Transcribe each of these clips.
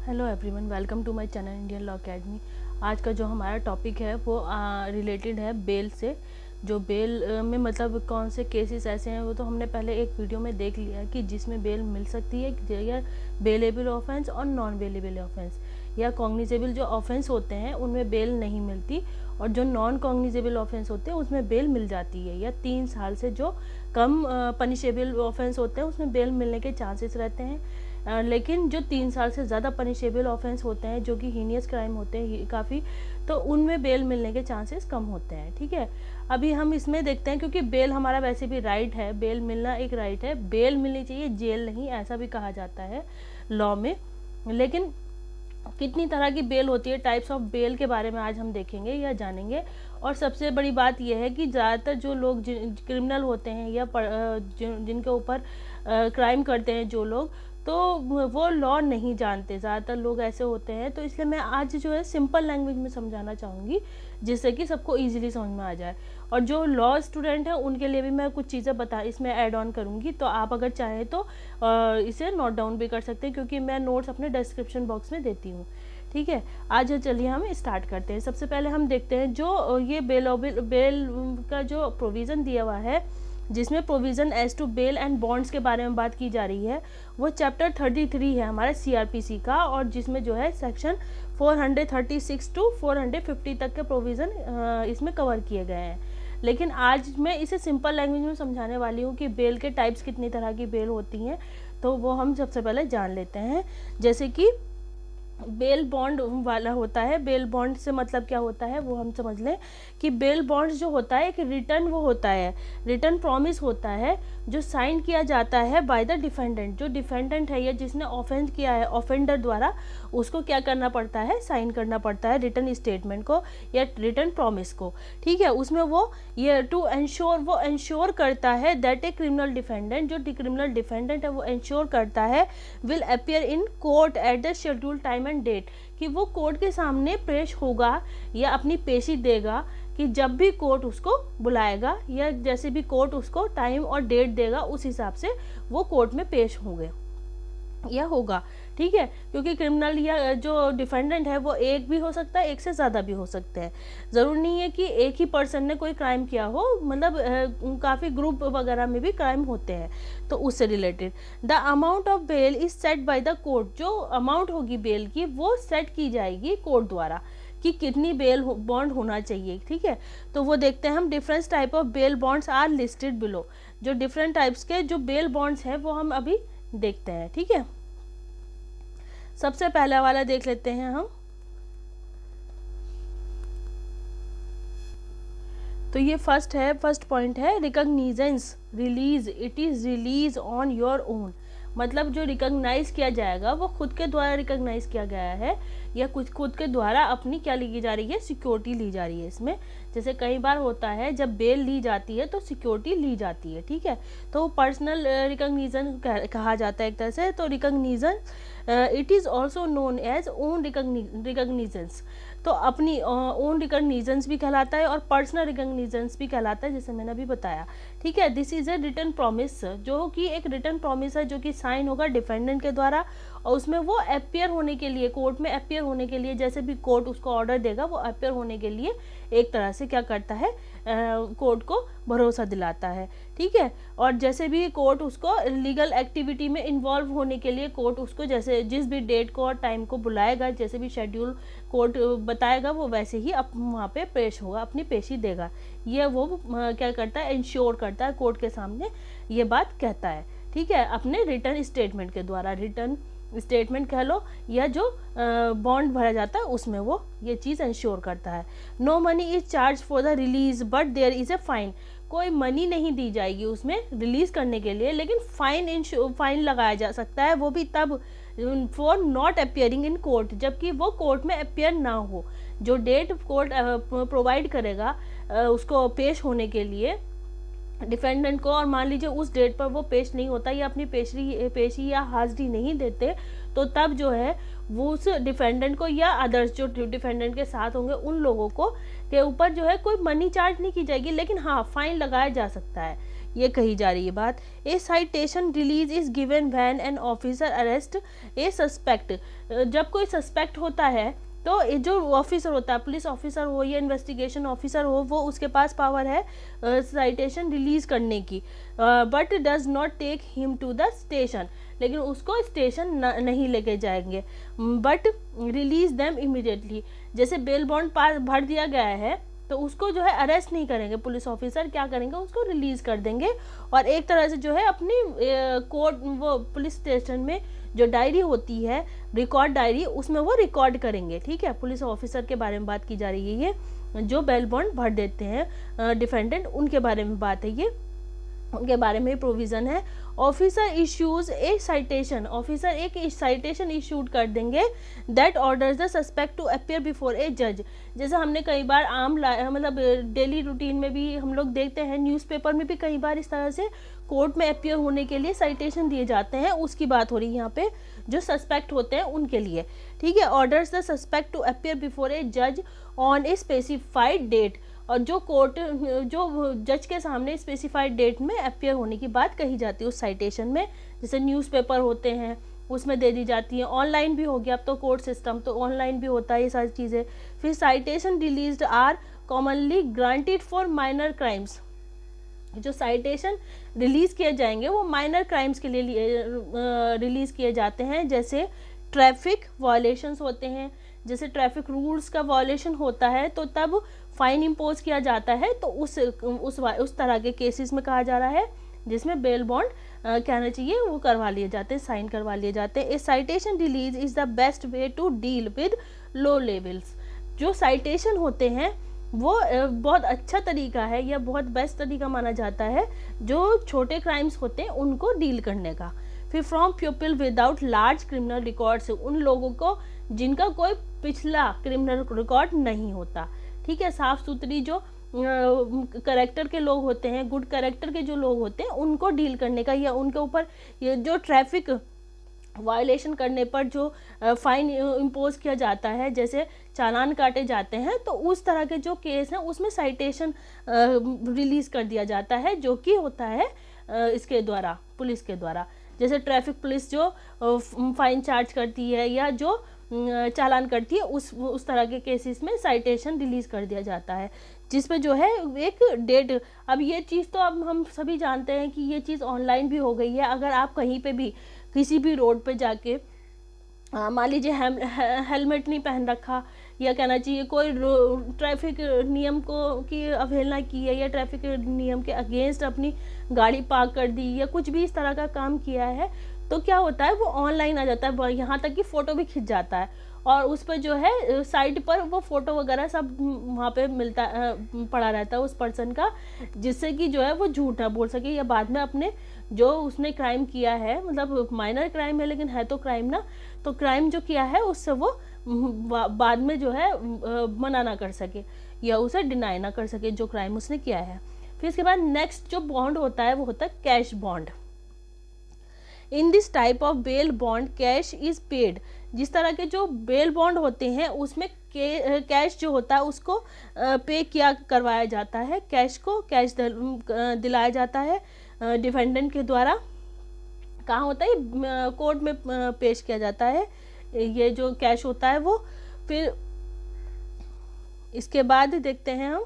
Hello everyone, welcome to my channel Indian law academy. आज का जो हमारा टॉपिक है वो रिलेटेड है बेल से। जो बेल में मतलब कौन से केसेस ऐसे हैं वो तो हमने पहले एक वीडियो में देख लिया कि जिसमें बेल मिल सकती है, या बेलेबल ऑफेंस और नॉन बेलेबल ऑफेंस, या कॉग्निजेबल जो ऑफेंस होते हैं उनमें बेल नहीं मिलती, और जो नॉन कॉग्निजेबल ऑफेंस होते हैं उसमें बेल मिल जाती है, या 3 साल से जो कम पनिशेबल ऑफेंस होते हैं उसमें बेल मिलने के चांसेस रहते हैं। लेकिन जो 3 साल से ज़्यादा पनिशेबल ऑफेंस होते हैं, जो कि हीनियस क्राइम होते हैं काफ़ी, तो उनमें बेल मिलने के चांसेस कम होते हैं। ठीक है, अभी हम इसमें देखते हैं, क्योंकि बेल हमारा वैसे भी राइट है, बेल मिलना एक राइट है, बेल मिलनी चाहिए, जेल नहीं, ऐसा भी कहा जाता है लॉ में। लेकिन कितनी तरह की बेल होती है, टाइप्स ऑफ बेल के बारे में आज हम देखेंगे या जानेंगे। और सबसे बड़ी बात यह है कि ज़्यादातर जो लोग क्रिमिनल होते हैं या जिनके ऊपर क्राइम करते हैं जो लोग, तो वो लॉ नहीं जानते, ज़्यादातर लोग ऐसे होते हैं। तो इसलिए मैं आज जो है सिंपल लैंग्वेज में समझाना चाहूँगी, जिससे कि सबको इजीली समझ में आ जाए। और जो लॉ स्टूडेंट हैं उनके लिए भी मैं कुछ चीज़ें इसमें ऐड ऑन करूँगी, तो आप अगर चाहें तो इसे नोट डाउन भी कर सकते हैं, क्योंकि मैं नोट्स अपने डिस्क्रिप्शन बॉक्स में देती हूँ। ठीक है, आज चलिए हम स्टार्ट करते हैं। सबसे पहले हम देखते हैं जो ये बेल का जो प्रोविज़न दिया हुआ है, जिसमें provision as to bail and bonds के बारे में बात की जा रही है, वो चैप्टर 33 है हमारे सीआरपीसी का, और जिसमें जो है सेक्शन 436 टू 450 तक के प्रोविज़न इसमें कवर किए गए हैं। लेकिन आज मैं इसे सिंपल लैंग्वेज में समझाने वाली हूँ कि बेल के टाइप्स कितनी तरह की बेल होती हैं, तो वो हम सबसे पहले जान लेते हैं। जैसे कि बेल बॉन्ड वाला होता है, बेल बॉन्ड से मतलब क्या होता है वो हम समझ लें कि बेल बॉन्ड जो होता है एक रिटर्न वो होता है, रिटर्न प्रॉमिस होता है, जो साइन किया जाता है बाय द डिफेंडेंट। जो डिफेंडेंट है या जिसने ऑफेंस किया है ऑफेंडर द्वारा, उसको क्या करना पड़ता है, साइन करना पड़ता है रिटर्न स्टेटमेंट को या रिटर्न प्रॉमिस को। ठीक है, उसमें वो ये टू एंश्योर, वो एंश्योर करता है दैट ए क्रिमिनल डिफेंडेंट, जो क्रिमिनल डिफेंडेंट है वो एंश्योर करता है will appear in court at the scheduled time and date, कि वो कोर्ट के सामने पेश होगा या अपनी पेशी देगा, कि जब भी कोर्ट उसको बुलाएगा या जैसे भी कोर्ट उसको टाइम और डेट देगा उस हिसाब से वो कोर्ट में पेश होंगे या होगा। ठीक है, क्योंकि क्रिमिनल या जो डिफेंडेंट है वो एक भी हो सकता है, एक से ज़्यादा भी हो सकते हैं। ज़रूरी नहीं है कि एक ही पर्सन ने कोई क्राइम किया हो, मतलब काफ़ी ग्रुप वगैरह में भी क्राइम होते हैं। तो उससे related the amount of bail is set by the court, जो अमाउंट होगी बेल की वो सेट की जाएगी कोर्ट द्वारा, कि कितनी बेल बॉन्ड होना चाहिए। ठीक है, तो वो देखते हैं हम। Different type of bail bonds are listed below, जो डिफरेंट टाइप्स के जो बेल बॉन्ड्स हैं वो हम अभी देखते हैं। ठीक है, सबसे पहला वाला देख लेते हैं हम। तो ये फर्स्ट पॉइंट है recognizance release, it is release on your own. मतलब जो रिकॉग्नाइज किया जाएगा वो खुद के द्वारा रिकॉग्नाइज किया गया है, या कुछ खुद के द्वारा अपनी क्या ली जा रही है, सिक्योरिटी ली जा रही है इसमें। जैसे कई बार होता है जब बेल ली जाती है तो सिक्योरिटी ली जाती है। ठीक है, तो पर्सनल रिकॉग्निजन कहा जाता है एक तरह से। तो recognition it is also known as own recognizance, तो अपनी ओन रिकॉग्निजेंस भी कहलाता है और पर्सनल रिकॉग्निजेंस भी कहलाता है, जैसे मैंने अभी बताया। ठीक है, this is a return promise, जो कि एक रिटर्न प्रॉमिस है जो कि साइन होगा डिफेंडेंट के द्वारा, और उसमें वो अपियर होने के लिए, कोर्ट में अपियर होने के लिए, जैसे भी कोर्ट उसको ऑर्डर देगा वो अपियर होने के लिए एक तरह से क्या करता है, कोर्ट को भरोसा दिलाता है। ठीक है, और जैसे भी कोर्ट उसको लीगल एक्टिविटी में इन्वॉल्व होने के लिए कोर्ट उसको जैसे जिस भी डेट को और टाइम को बुलाएगा, जैसे भी शेड्यूल कोर्ट बताएगा वो वैसे ही वहाँ पे पेश होगा, अपनी पेशी देगा। ये वो क्या करता है, इंश्योर करता है कोर्ट के सामने, ये बात कहता है। ठीक है, अपने रिटर्न स्टेटमेंट के द्वारा, रिटर्न स्टेटमेंट कह लो, या जो बॉन्ड भरा जाता है उसमें वो ये चीज़ इंश्योर करता है। No money is charge for the release but there is a fine, कोई मनी नहीं दी जाएगी उसमें रिलीज करने के लिए, लेकिन फाइन लगाया जा सकता है, वो भी तब for not appearing in court, जबकि वो कोर्ट में अपियर ना हो। जो डेट कोर्ट प्रोवाइड करेगा उसको पेश होने के लिए डिफेंडेंट को, और मान लीजिए उस डेट पर वो पेश नहीं होता या अपनी पेशी या हाजिरी नहीं देते, तो तब जो है वो उस डिफेंडेंट को या अदर्स जो डिफेंडेंट के साथ होंगे उन लोगों को के ऊपर जो है कोई मनी चार्ज नहीं की जाएगी, लेकिन हाँ फाइन लगाया जा सकता है। ये कही जा रही है बात। A citation release is given when an officer arrest a suspect, जब कोई सस्पेक्ट होता है तो जो ऑफिसर होता है, पुलिस ऑफिसर हो या इन्वेस्टिगेशन ऑफिसर हो, वो उसके पास पावर है साइटेशन रिलीज करने की, but does not take him to the station, लेकिन उसको स्टेशन नहीं लेके जाएंगे, बट रिलीज देम इमिडिएटली। जैसे बेल बॉन्ड पास भर दिया गया है तो उसको जो है अरेस्ट नहीं करेंगे, पुलिस ऑफिसर क्या करेंगे, उसको रिलीज कर देंगे और एक तरह से जो है अपनी कोर्ट, वो पुलिस स्टेशन में जो डायरी होती है, रिकॉर्ड डायरी, उसमें वो रिकॉर्ड करेंगे। ठीक है, पुलिस ऑफिसर के बारे में बात की जा रही है, ये जो बेल बॉन्ड भर देते हैं डिफेंडेंट, उनके बारे में बात है, ये उनके बारे में प्रोविज़न है। Officer issues a citation, officer एक साइटेशन इशूड कर देंगे that orders the suspect to appear before a जज। जैसे हमने कई बार मतलब डेली रूटीन में भी हम लोग देखते हैं, न्यूज़पेपर में भी कई बार इस तरह से कोर्ट में अपीयर होने के लिए साइटेशन दिए जाते हैं, उसकी बात हो रही है यहाँ पे, जो सस्पेक्ट होते हैं उनके लिए। ठीक है, orders the suspect to appear before a जज ऑन ए स्पेसिफाइड डेट, और जो कोर्ट, जो जज के सामने स्पेसिफाइड डेट में अपीयर होने की बात कही जाती है उस साइटेशन में। जैसे न्यूज़पेपर होते हैं उसमें दे दी जाती है, ऑनलाइन भी हो गया अब तो कोर्ट सिस्टम, तो ऑनलाइन भी होता है ये सारी चीज़ें। फिर citation released are commonly granted for minor crimes, जो साइटेशन रिलीज़ किए जाएंगे वो माइनर क्राइम्स के लिए रिलीज़ किए जाते हैं, जैसे ट्रैफिक वायलेशंस होते हैं, जैसे ट्रैफिक रूल्स का वायलेशन होता है तो तब फाइन इम्पोज किया जाता है, तो उस तरह के केसेस में कहा जा रहा है जिसमें बेल बॉन्ड कहना चाहिए वो करवा लिए जाते हैं, साइन करवा लिए जाते हैं। A citation release is the best way to deal with low levels, जो साइटेशन होते हैं वो बहुत अच्छा तरीका है या बहुत बेस्ट तरीका माना जाता है जो छोटे क्राइम्स होते हैं उनको डील करने का। फिर from people without large criminal record, से उन लोगों को जिनका कोई पिछला क्रिमिनल रिकॉर्ड नहीं होता। ठीक है, साफ सुथरी जो करेक्टर के लोग होते हैं, गुड करेक्टर के जो लोग होते हैं उनको डील करने का, या उनके ऊपर ये जो ट्रैफिक वायलेशन करने पर जो फाइन इम्पोज किया जाता है, जैसे चालान काटे जाते हैं, तो उस तरह के जो केस हैं उसमें साइटेशन रिलीज़ कर दिया जाता है, जो कि होता है इसके द्वारा, पुलिस के द्वारा। जैसे ट्रैफिक पुलिस जो फाइन चार्ज करती है या जो चालान करती है, उस तरह के केसेस में साइटेशन रिलीज़ कर दिया जाता है, जिसमें जो है एक डेट। अब ये चीज़ तो अब हम सभी जानते हैं कि ये चीज़ ऑनलाइन भी हो गई है। अगर आप कहीं पे भी किसी भी रोड पे जाके मान लीजिए हेलमेट नहीं पहन रखा, या कहना चाहिए कोई ट्रैफिक नियम को की अवहेलना की है, या ट्रैफिक नियम के अगेंस्ट अपनी गाड़ी पार्क कर दी, या कुछ भी इस तरह का काम किया है, तो क्या होता है वो ऑनलाइन आ जाता है, यहाँ तक कि फ़ोटो भी खिंच जाता है, और उस पर जो है साइट पर वो फ़ोटो वगैरह सब वहाँ पे मिलता पड़ा रहता है उस पर्सन का, जिससे कि जो है वो झूठ ना बोल सके, या बाद में अपने जो उसने क्राइम किया है, मतलब माइनर क्राइम है लेकिन है तो क्राइम ना, तो क्राइम जो किया है उससे वो बाद में जो है मना ना कर सके या उसे डिनाई ना कर सके जो क्राइम उसने किया है। फिर इसके बाद नेक्स्ट जो बॉन्ड होता है वो होता है cash bond. In this type of bail bond cash is paid, जिस तरह के जो बेल बॉन्ड होते हैं उसमें कैश जो होता है उसको पे किया करवाया जाता है, कैश को कैश दिलाया जाता है डिफेंडेंट के द्वारा। कहाँ होता है, कोर्ट में पेश किया जाता है ये जो कैश होता है वो। फिर इसके बाद देखते हैं हम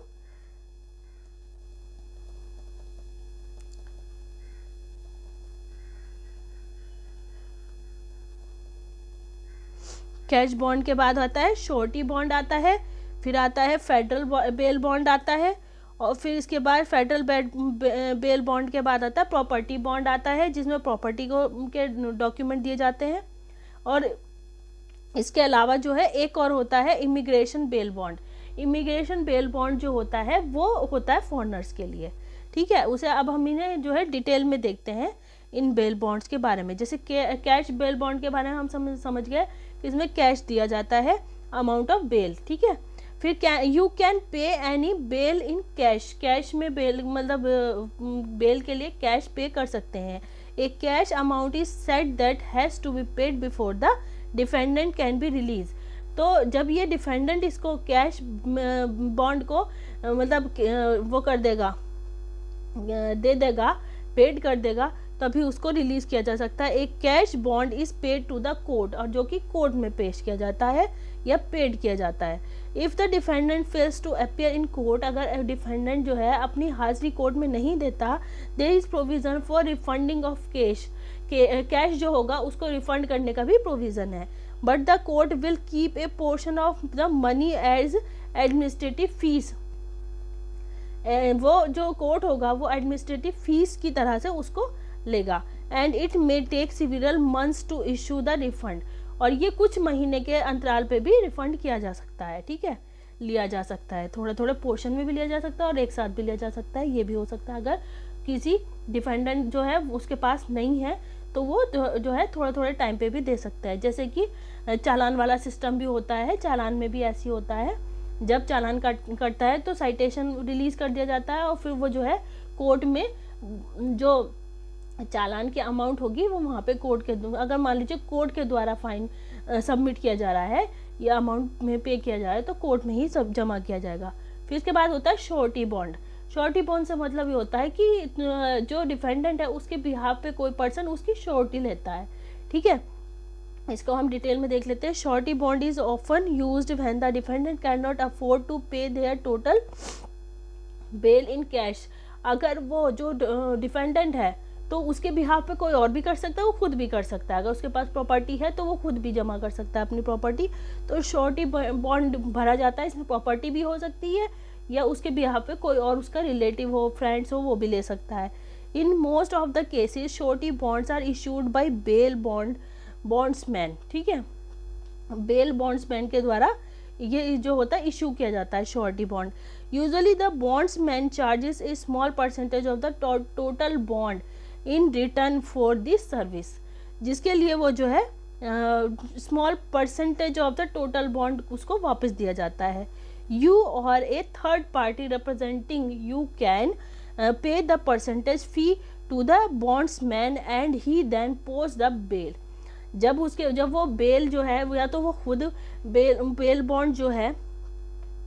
कैश बॉन्ड के बाद आता है श्योरिटी बॉन्ड आता है, फिर आता है फेडरल बेल बॉन्ड आता है, और फिर इसके बाद फेडरल बेल बॉन्ड के बाद आता है प्रॉपर्टी बॉन्ड आता है, जिसमें प्रॉपर्टी को के डॉक्यूमेंट दिए जाते हैं। और इसके अलावा जो है एक और होता है immigration bail bond. Immigration bail bond जो होता है वो होता है फॉरेनर्स के लिए। ठीक है, उसे अब हम इन्हें जो है डिटेल में देखते हैं इन बेल बॉन्ड्स के बारे में। जैसे कैश बेल बॉन्ड के बारे में हम समझ गए कि इसमें कैश दिया जाता है अमाउंट ऑफ बेल। ठीक है, फिर you can pay any bail in cash, cash में बेल मतलब बेल के लिए कैश पे कर सकते हैं। A cash amount is set that has to be paid before the defendant can be release. तो जब ये डिफेंडेंट इसको कैश बॉन्ड को मतलब वो कर देगा, दे देगा, पेड कर देगा तभी उसको रिलीज किया जा सकता है। एक cash bond is paid to the court, और जो कि कोर्ट में पेश किया जाता है या पेड किया जाता है। If the defendant fails to appear in court, अगर डिफेंडेंट जो है अपनी हाजिरी कोर्ट में नहीं देता, there is provision for refunding of cash, cash जो होगा उसको रिफंड करने का भी प्रोविज़न है। But the court will keep a portion of the money as administrative fees, वो जो कोर्ट होगा वो एडमिनिस्ट्रेटिव फीस की तरह से उसको लेगा। And it may take several months to issue the refund, और ये कुछ महीने के अंतराल पे भी रिफंड किया जा सकता है, ठीक है, लिया जा सकता है, थोड़े थोड़े पोर्शन में भी लिया जा सकता है और एक साथ भी लिया जा सकता है। ये भी हो सकता है अगर किसी डिफेंडेंट जो है उसके पास नहीं है तो वो जो है थोड़े थोड़े टाइम पे भी दे सकता है। जैसे कि चालान वाला सिस्टम भी होता है, चालान में भी ऐसी होता है, जब चालान कटता है तो साइटेशन रिलीज कर दिया जाता है और फिर वो जो है कोर्ट में जो चालान की अमाउंट होगी वो वहाँ पे कोर्ट के, अगर मान लीजिए कोर्ट के द्वारा फाइन सबमिट किया जा रहा है या अमाउंट में पे किया जा रहा है तो कोर्ट में ही सब जमा किया जाएगा। फिर इसके बाद होता है श्योरिटी बॉन्ड। श्योरिटी बॉन्ड से मतलब ये होता है कि जो डिफेंडेंट है उसके बिहाफ पे कोई पर्सन उसकी श्योरिटी लेता है, ठीक है। इसको हम डिटेल में देख लेते हैं। Surety bond is often used when the defendant can not afford to pay their total bail in cash. अगर वो जो डिफेंडेंट है तो उसके बिहाफ पे कोई और भी कर सकता है, वो खुद भी कर सकता है। अगर उसके पास प्रॉपर्टी है तो वो खुद भी जमा कर सकता है अपनी प्रॉपर्टी, तो श्योरिटी बॉन्ड भरा जाता है। इसमें प्रॉपर्टी भी हो सकती है या उसके बिहाफ पे कोई और उसका रिलेटिव हो, फ्रेंड्स हो, वो भी ले सकता है। In most of the cases surety bonds are issued by bail bondsman, ठीक है, बेल बॉन्ड्समैन के द्वारा ये जो होता है इशू किया जाता है surety bond. Usually the bondsman charges a small percentage of the total bond in return for this service, जिसके लिए वो जो है small percentage of the total bond उसको वापस दिया जाता है। You or a third party representing you can pay the percentage fee to the bondsman and he then post the bail. जब वो बेल जो है या तो वो खुद बेल बॉन्ड जो है,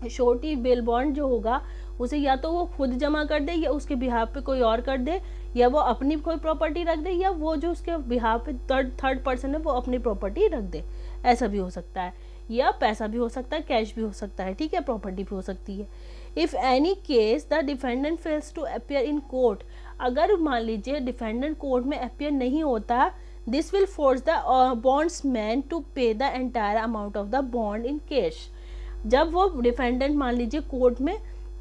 श्योरिटी बेल बॉन्ड जो होगा उसे या तो वो खुद जमा कर दे या उसके बिहाफ पे कोई और कर दे, या वो अपनी कोई प्रॉपर्टी रख दे, या वो जो उसके बिहाफ पे थर्ड पर्सन है वो अपनी प्रॉपर्टी रख दे, ऐसा भी हो सकता है। या पैसा भी हो सकता है, कैश भी हो सकता है, ठीक है, प्रॉपर्टी भी हो सकती है। If any case the defendant fails to appear in court, अगर मान लीजिए डिफेंडेंट कोर्ट में अपियर नहीं होता, this will force the bondsman to pay the entire amount of the bond in cash. जब वो डिफेंडेंट मान लीजिए कोर्ट में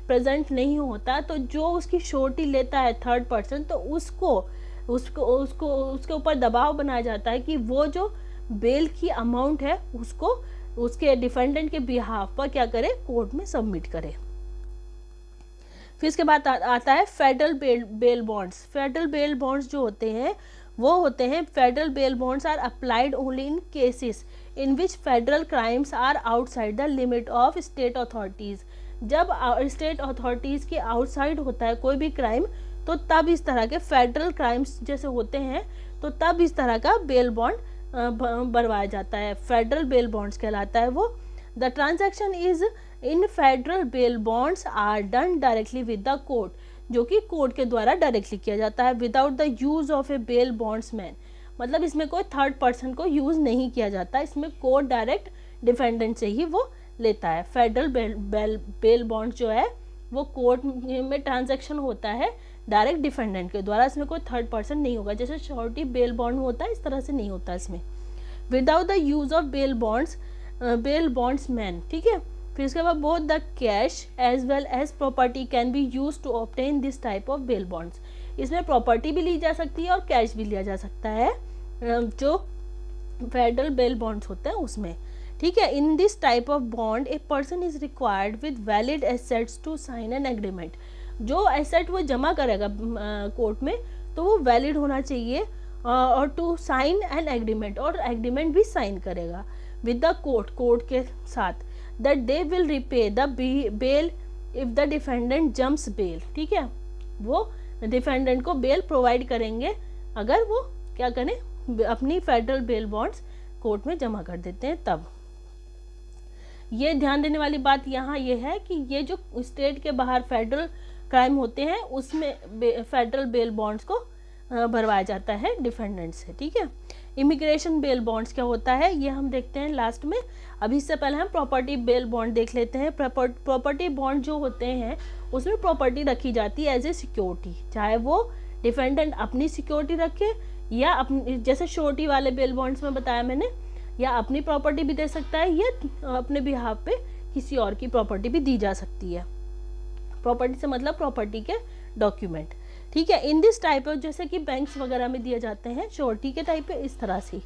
प्रेजेंट नहीं होता तो जो उसकी श्योरिटी लेता है थर्ड पर्सन, तो उसके ऊपर दबाव बनाया जाता है कि वो जो बेल की अमाउंट है उसको उसके डिफेंडेंट के बिहाफ पर क्या करे, कोर्ट में सबमिट करे। फिर इसके बाद आता है federal bail bonds. Federal bail bonds जो होते हैं वो होते हैं, federal bail bonds are applied only in cases in which federal crimes are outside the limit of state authorities. जब स्टेट अथॉरिटीज़ के आउटसाइड होता है कोई भी क्राइम, तो तब इस तरह के फेडरल क्राइम्स जैसे होते हैं तो तब इस तरह का बेल बॉन्ड बनवाया जाता है, फेडरल बेल बॉन्ड्स कहलाता है वो। The transaction is in federal bail bonds are done directly with the court, जो कि कोर्ट के द्वारा डायरेक्टली किया जाता है, without the use of a bail bondsman. मतलब इसमें कोई थर्ड पर्सन को यूज नहीं किया जाता, इसमें कोर्ट डायरेक्ट डिफेंडेंट से ही वो लेता है। फेडरल बेल बॉन्ड जो है वो कोर्ट में ट्रांजैक्शन होता है डायरेक्ट डिफेंडेंट के द्वारा, इसमें कोई थर्ड पर्सन नहीं होगा। जैसे श्योरिटी बेल बॉन्ड होता है इस तरह से नहीं होता इसमें, without the use of bail bondsman, ठीक है। फिर इसके बाद both the cash as well as property can be use to obtain this type of bail bonds. इसमें प्रॉपर्टी भी ली जा सकती है और कैश भी लिया जा सकता है जो फेडरल बेल बॉन्ड्स होते हैं उसमें, ठीक है। In this type of bond a person is required with valid assets to sign an agreement. जो एसेट वो जमा करेगा कोर्ट में तो वो वैलिड होना चाहिए, और टू साइन एन एग्रीमेंट, और एग्रीमेंट भी साइन करेगा विद द कोर्ट के साथ, that they will repay the bail if the defendant jumps bail, ठीक है। वो डिफेंडेंट को बेल प्रोवाइड करेंगे अगर वो क्या करें, अपनी फेडरल बेल बॉन्ड्स कोर्ट में जमा कर देते हैं तब। ये ध्यान देने वाली बात यहाँ ये है कि ये जो स्टेट के बाहर फेडरल क्राइम होते हैं उसमें फेडरल बेल बॉन्ड्स को भरवाया जाता है डिफेंडेंट से। ठीक है, इमिग्रेशन बेल बॉन्ड्स क्या होता है ये हम देखते हैं लास्ट में। अभी इससे पहले हम प्रॉपर्टी बेल बॉन्ड देख लेते हैं। प्रॉपर्टी बॉन्ड जो होते हैं उसमें प्रॉपर्टी रखी जाती है एज ए सिक्योरिटी, चाहे वो डिफेंडेंट अपनी सिक्योरिटी रखे या अपनी, जैसे श्योरिटी वाले बेल बॉन्ड्स में बताया मैंने, या अपनी प्रॉपर्टी भी दे सकता है या अपने बिहाफ पे किसी और की प्रॉपर्टी भी दी जा सकती है। प्रॉपर्टी से मतलब प्रॉपर्टी के डॉक्यूमेंट। ठीक है, इन दिस टाइप ऑफ, जैसे कि बैंक्स वगैरह में दिए जाते हैं श्योरिटी के टाइप पे, इस तरह से।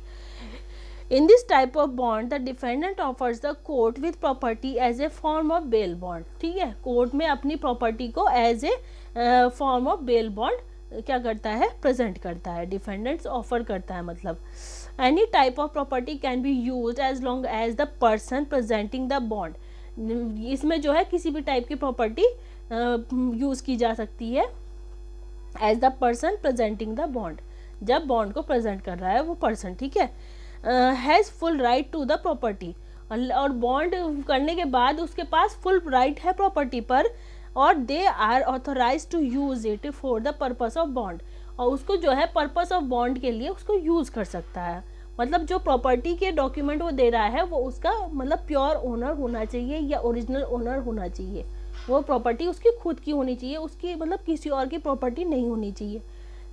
In this type of bond the defendant offers the court with property as a form of bail bond. ठीक है, कोर्ट में अपनी प्रॉपर्टी को as a form of bail bond क्या करता है, प्रेजेंट करता है, डिफेंडेंट्स ऑफर करता है। मतलब any type of property can be used as long as the person presenting the bond. इसमें जो है किसी भी टाइप की प्रॉपर्टी यूज़ की जा सकती है as the person presenting the bond, जब बॉन्ड को प्रेजेंट कर रहा है वो पर्सन। ठीक है, has full right to the property, और बॉन्ड करने के बाद उसके पास फुल राइट है प्रॉपर्टी पर, और they are authorise to use it for the purpose of bond, और उसको जो है पर्पस ऑफ बॉन्ड के लिए उसको यूज़ कर सकता है। मतलब जो प्रॉपर्टी के डॉक्यूमेंट वो दे रहा है वो उसका मतलब प्योर ओनर होना चाहिए या ओरिजिनल ओनर होना चाहिए, वो प्रॉपर्टी उसकी खुद की होनी चाहिए, उसकी मतलब किसी और की प्रॉपर्टी नहीं होनी चाहिए।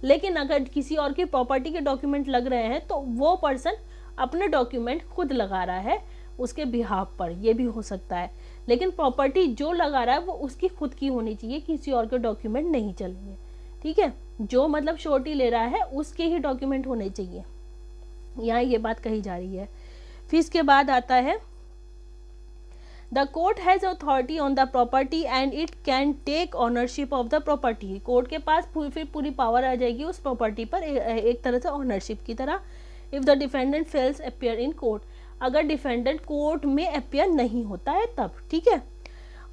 लेकिन अगर किसी और की प्रॉपर्टी के डॉक्यूमेंट लग रहे हैं तो वो पर्सन अपने डॉक्यूमेंट खुद लगा रहा है उसके बिहाफ पर, ये भी हो सकता है। लेकिन प्रॉपर्टी जो लगा रहा है वो उसकी खुद की होनी चाहिए, किसी और के डॉक्यूमेंट नहीं चलेंगे। ठीक है, जो मतलब श्योरिटी ले रहा है उसके ही डॉक्यूमेंट होने चाहिए, यहाँ ये बात कही जा रही है। फिर इसके बाद आता है the court has authority on the property and it can take ownership of the property. Court के पास फिर पूरी पावर आ जाएगी उस प्रॉपर्टी पर, एक तरह से ऑनरशिप की तरह। If the defendant fails appear in court, अगर डिफेंडेंट कोर्ट में अपियर नहीं होता है तब। ठीक है,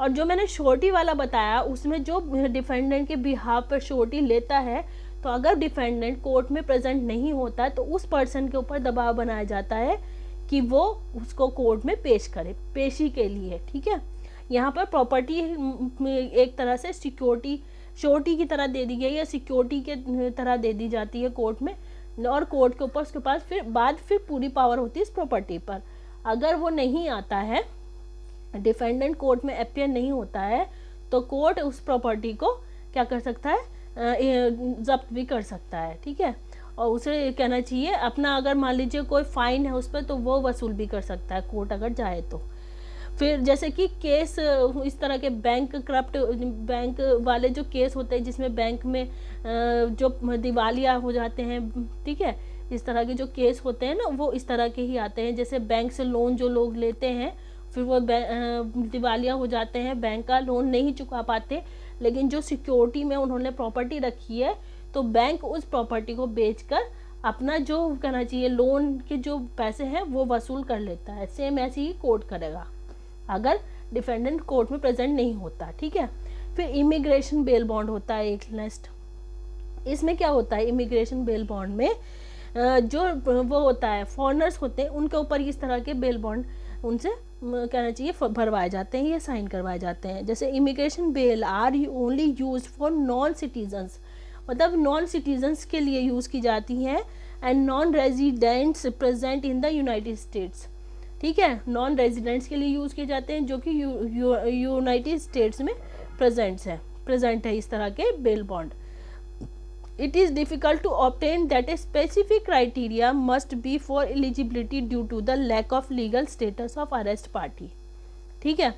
और जो मैंने श्योरिटी वाला बताया उसमें जो डिफेंडेंट के बिहाफ पर श्योरिटी लेता है, तो अगर डिफेंडेंट कोर्ट में प्रेजेंट नहीं होता तो उस पर्सन के ऊपर दबाव बनाया जाता है कि वो उसको कोर्ट में पेश करे, पेशी के लिए। ठीक है, यहाँ पर प्रॉपर्टी एक तरह से श्योरिटी की तरह दे दी गई है, सिक्योरिटी के तरह दे दी जाती है कोर्ट में, और कोर्ट के ऊपर उसके पास फिर पूरी पावर होती है इस प्रॉपर्टी पर। अगर वो नहीं आता है, डिफेंडेंट कोर्ट में अपियर नहीं होता है, तो कोर्ट उस प्रॉपर्टी को क्या कर सकता है, जब्त भी कर सकता है। ठीक है, और उसे कहना चाहिए अपना, अगर मान लीजिए कोई फाइन है उस पर तो वो वसूल भी कर सकता है कोर्ट अगर जाए तो। फिर जैसे कि केस इस तरह के बैंक वाले जो केस होते हैं जिसमें बैंक में जो दिवालिया हो जाते हैं, ठीक है, इस तरह के जो केस होते हैं ना वो इस तरह के ही आते हैं। जैसे बैंक से लोन जो लोग लेते हैं फिर वो दिवालिया हो जाते हैं, बैंक का लोन नहीं चुका पाते, लेकिन जो सिक्योरिटी में उन्होंने प्रॉपर्टी रखी है तो बैंक उस प्रॉपर्टी को बेचकर अपना जो कहना चाहिए लोन के जो पैसे हैं वो वसूल कर लेता है। सेम ऐसे ही कोर्ट करेगा अगर डिफेंडेंट कोर्ट में प्रेजेंट नहीं होता। ठीक है, फिर इमिग्रेशन बेल बॉन्ड होता है एक नेक्स्ट। इसमें क्या होता है, इमिग्रेशन बेल बॉन्ड में जो वो होता है फॉरेनर्स होते हैं उनके ऊपर इस तरह के बेल बॉन्ड उनसे कहना चाहिए भरवाए जाते हैं या साइन करवाए जाते हैं। जैसे immigration bail are only use for non citizens, मतलब नॉन सिटीजन्स के लिए यूज़ की जाती हैं, and non residents present in the United States. ठीक है, नॉन रेजिडेंट्स के लिए यूज़ किए जाते हैं जो कि यूनाइटेड स्टेट्स में प्रेजेंट है इस तरह के bail bond. It is difficult to obtain that a specific criteria must be for eligibility due to the lack of legal status of arrest party. ठीक है,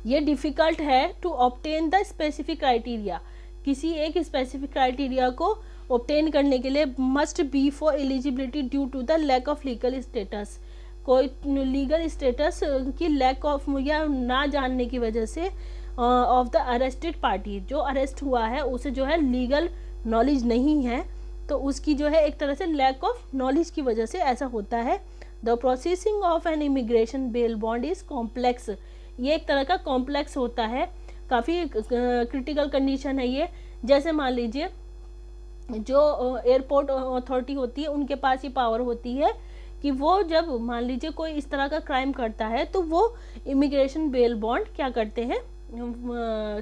ये डिफ़िकल्ट है to obtain the specific criteria, किसी एक specific criteria को obtain करने के लिए must be for eligibility due to the lack of legal status, कोई लीगल स्टेटस की लैक ऑफ या ना जानने की वजह से ऑफ द अरेस्टेड पार्टी, जो अरेस्ट हुआ है उसे जो है लीगल नॉलेज नहीं है, तो उसकी जो है एक तरह से लैक ऑफ नॉलेज की वजह से ऐसा होता है। The processing of an immigration bail bond is complex, ये एक तरह का कॉम्प्लेक्स होता है, काफ़ी क्रिटिकल कंडीशन है ये। जैसे मान लीजिए जो एयरपोर्ट अथॉरिटी होती है उनके पास ये पावर होती है कि वो जब मान लीजिए कोई इस तरह का क्राइम करता है तो वो इमिग्रेशन बेल बॉन्ड क्या करते हैं,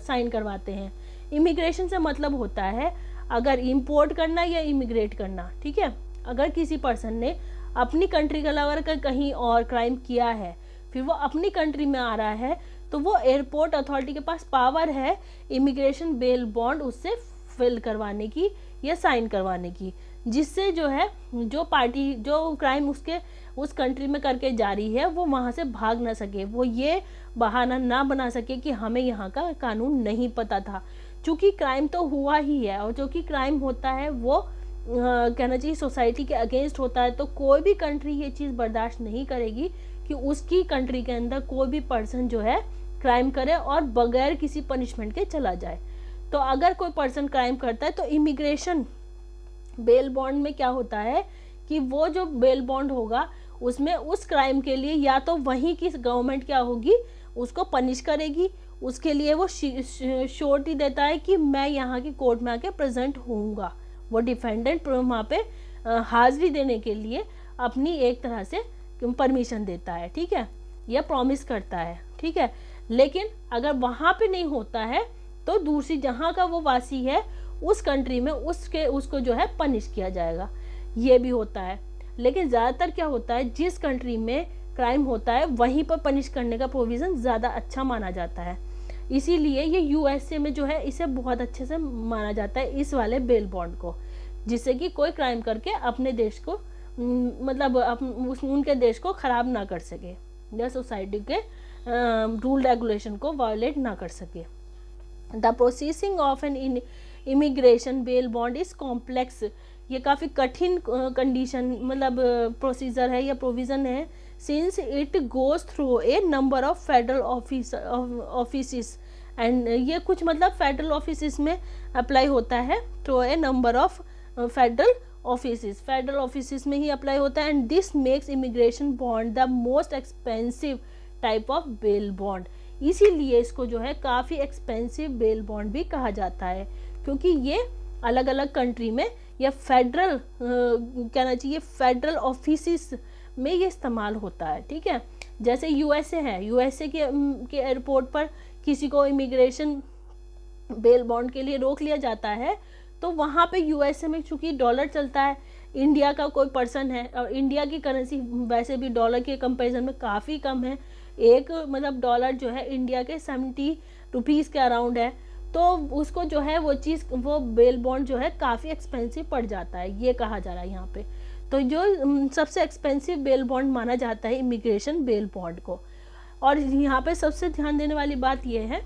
साइन करवाते हैं। इमिग्रेशन से मतलब होता है अगर इंपोर्ट करना या इमिग्रेट करना, ठीक है। अगर किसी पर्सन ने अपनी कंट्री के अलावा कहीं और क्राइम किया है, फिर वो अपनी कंट्री में आ रहा है, तो वो एयरपोर्ट अथॉरिटी के पास पावर है इमिग्रेशन बेल बॉन्ड उससे फिल करवाने की या साइन करवाने की, जिससे जो है जो पार्टी जो क्राइम उसके उस कंट्री में करके जा रही है वो वहाँ से भाग ना सके, वो ये बहाना ना बना सके कि हमें यहाँ का कानून नहीं पता था। क्योंकि क्राइम तो हुआ ही है, और जो कि क्राइम होता है वो कहना चाहिए सोसाइटी के अगेंस्ट होता है, तो कोई भी कंट्री ये चीज़ बर्दाश्त नहीं करेगी कि उसकी कंट्री के अंदर कोई भी पर्सन जो है क्राइम करे और बगैर किसी पनिशमेंट के चला जाए। तो अगर कोई पर्सन क्राइम करता है तो इमिग्रेशन बेल बॉन्ड में क्या होता है कि वो जो बेल बॉन्ड होगा उसमें उस क्राइम के लिए या तो वहीं की गवर्नमेंट क्या होगी उसको पनिश करेगी, उसके लिए वो श्योरिटी देता है कि मैं यहाँ की कोर्ट में आके प्रेजेंट होऊंगा। वो डिफेंडेंट वहाँ पे हाजिरी देने के लिए अपनी एक तरह से परमिशन देता है, ठीक है, या प्रॉमिस करता है, ठीक है। लेकिन अगर वहाँ पे नहीं होता है तो दूसरी जहाँ का वो वासी है उस कंट्री में उसको जो है पनिश किया जाएगा, ये भी होता है। लेकिन ज़्यादातर क्या होता है, जिस कंट्री में क्राइम होता है वहीं पर पनिश करने का प्रोविज़न ज़्यादा अच्छा माना जाता है, इसीलिए ये यूएसए में जो है इसे बहुत अच्छे से माना जाता है इस वाले बेल बॉन्ड को, जिससे कि कोई क्राइम करके अपने देश को मतलब उनके देश को ख़राब ना कर सके या सोसाइटी के रूल रेगुलेशन को वायलेट ना कर सके। The processing of an immigration bail bond is complex, ये काफ़ी कठिन कंडीशन मतलब प्रोसीजर है या प्रोविज़न है, since it goes through a number of federal office and ये कुछ मतलब फेडरल ऑफिस में अप्लाई होता है through a number of federal office में ही अप्लाई होता है। And this makes immigration bond the most expensive type of bail bond, इसीलिए इसको जो है काफ़ी एक्सपेंसिव बेल बॉन्ड भी कहा जाता है, क्योंकि ये अलग अलग कंट्री में या फेडरल कहना चाहिए फेडरल ऑफिस में ये इस्तेमाल होता है, ठीक है। जैसे यूएसए है, यूएसए के एयरपोर्ट पर किसी को इमिग्रेशन बेल बॉन्ड के लिए रोक लिया जाता है, तो वहाँ पे यूएसए में चूँकि डॉलर चलता है, इंडिया का कोई पर्सन है और इंडिया की करेंसी वैसे भी डॉलर के कंपैरिजन में काफ़ी कम है, एक मतलब डॉलर जो है इंडिया के 70 रुपीज़ के अराउंड है, तो उसको जो है वो बेल बॉन्ड जो है काफ़ी एक्सपेंसिव पड़ जाता है, ये कहा जा रहा है यहाँ पे। तो जो सबसे एक्सपेंसिव बेल बॉन्ड माना जाता है इमिग्रेशन बेल बॉन्ड को। और यहाँ पे सबसे ध्यान देने वाली बात ये है,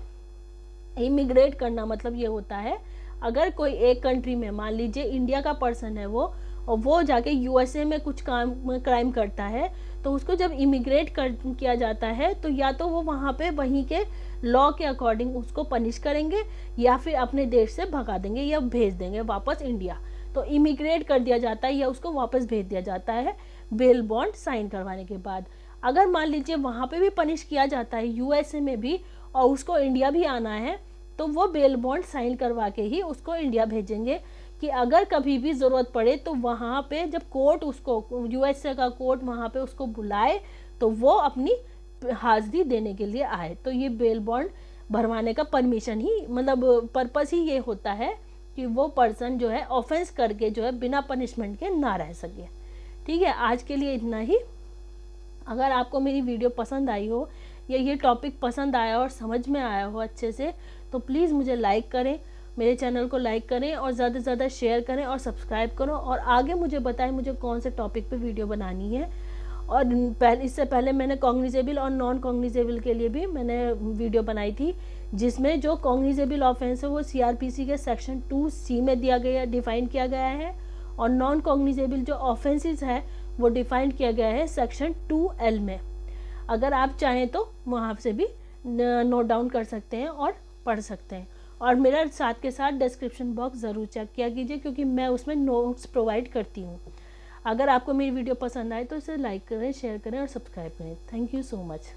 इमिग्रेट करना मतलब ये होता है अगर कोई एक कंट्री में मान लीजिए इंडिया का पर्सन है वो, और वो जाके यूएसए में कुछ क्राइम करता है, तो उसको जब इमिग्रेट किया जाता है तो या तो वो वहाँ पे वहीं के लॉ के अकॉर्डिंग उसको पनिश करेंगे या फिर अपने देश से भगा देंगे या भेज देंगे वापस इंडिया। तो इमिग्रेट कर दिया जाता है या उसको वापस भेज दिया जाता है बेल बॉन्ड साइन करवाने के बाद। अगर मान लीजिए वहाँ पे भी पनिश किया जाता है यूएसए में भी और उसको इंडिया भी आना है, तो वो बेल बॉन्ड साइन करवा के ही उसको इंडिया भेजेंगे कि अगर कभी भी ज़रूरत पड़े तो वहाँ पे जब कोर्ट उसको यूएसए का कोर्ट वहाँ पे उसको बुलाए तो वो अपनी हाजिरी देने के लिए आए। तो ये बेल बॉन्ड भरवाने का परमिशन ही मतलब पर्पस ही ये होता है कि वो पर्सन जो है ऑफेंस करके जो है बिना पनिशमेंट के ना रह सके। ठीक है, आज के लिए इतना ही। अगर आपको मेरी वीडियो पसंद आई हो या ये टॉपिक पसंद आया और समझ में आया हो अच्छे से, तो प्लीज़ मुझे लाइक करें, मेरे चैनल को लाइक करें और ज़्यादा से ज़्यादा शेयर करें और सब्सक्राइब करो, और आगे मुझे बताएं मुझे कौन से टॉपिक पे वीडियो बनानी है। और इससे पहले मैंने कॉग्निजेबल और नॉन कॉग्निजेबल के लिए भी मैंने वीडियो बनाई थी, जिसमें जो कॉग्निजेबल ऑफेंस है वो सीआरपीसी के सेक्शन 2C में दिया गया डिफ़ाइन किया गया है, और नॉन कॉग्निजेबल जो ऑफेंसेस है वो डिफ़ाइन किया गया है सेक्शन 2L में। अगर आप चाहें तो वहाँ से भी नोट डाउन कर सकते हैं और पढ़ सकते हैं, और मेरा साथ के साथ डिस्क्रिप्शन बॉक्स ज़रूर चेक किया कीजिए क्योंकि मैं उसमें नोट्स प्रोवाइड करती हूँ। अगर आपको मेरी वीडियो पसंद आए तो इसे लाइक करें, शेयर करें और सब्सक्राइब करें। Thank you so much.